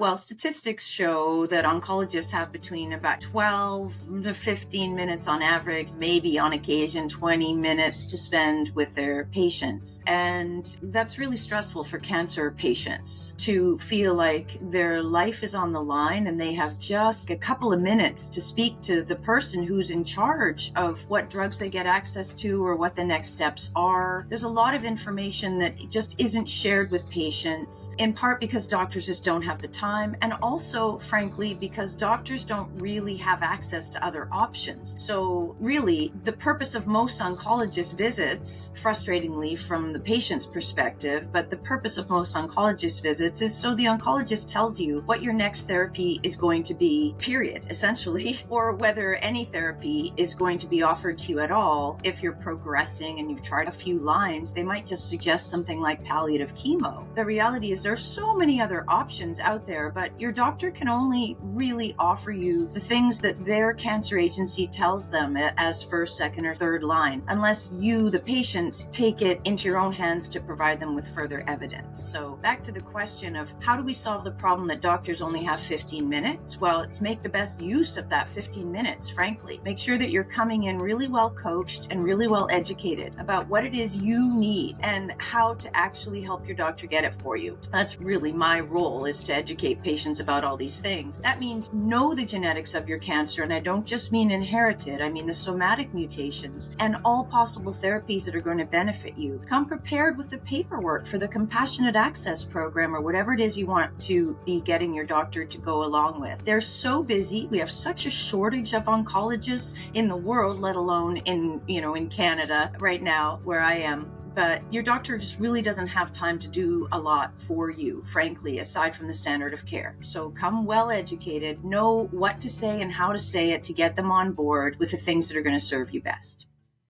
Well, statistics show that oncologists have between about 12 to 15 minutes on average, maybe on occasion 20 minutes to spend with their patients. And that's really stressful for cancer patients to feel like their life is on the line and they have just a couple of minutes to speak to the person who's in charge of what drugs they get access to or what the next steps are. There's a lot of information that just isn't shared with patients, in part because doctors just don't have the time. And also, frankly, because doctors don't really have access to other options. So really, the purpose of most oncologist visits, frustratingly from the patient's perspective, but the purpose of most oncologist visits is so the oncologist tells you what your next therapy is going to be, period, essentially, or whether any therapy is going to be offered to you at all. If you're progressing and you've tried a few lines, they might just suggest something like palliative chemo. The reality is there's so many other options out there, but your doctor can only really offer you the things that their cancer agency tells them as first, second, or third line, unless you, the patient, take it into your own hands to provide them with further evidence. So back to the question of how do we solve the problem that doctors only have 15 minutes? Well, it's make the best use of that 15 minutes, frankly. Make sure that you're coming in really well coached and really well educated about what it is you need and how to actually help your doctor get it for you. That's really my role, is to educate patients about all these things. That means know the genetics of your cancer, and I don't just mean inherited, I mean the somatic mutations and all possible therapies that are going to benefit you. Come prepared with the paperwork for the compassionate access program or whatever it is you want to be getting your doctor to go along with. They're so busy. We have such a shortage of oncologists in the world, let alone in Canada right now where I am. But your doctor just really doesn't have time to do a lot for you, frankly, aside from the standard of care. So come well educated, know what to say and how to say it to get them on board with the things that are going to serve you best.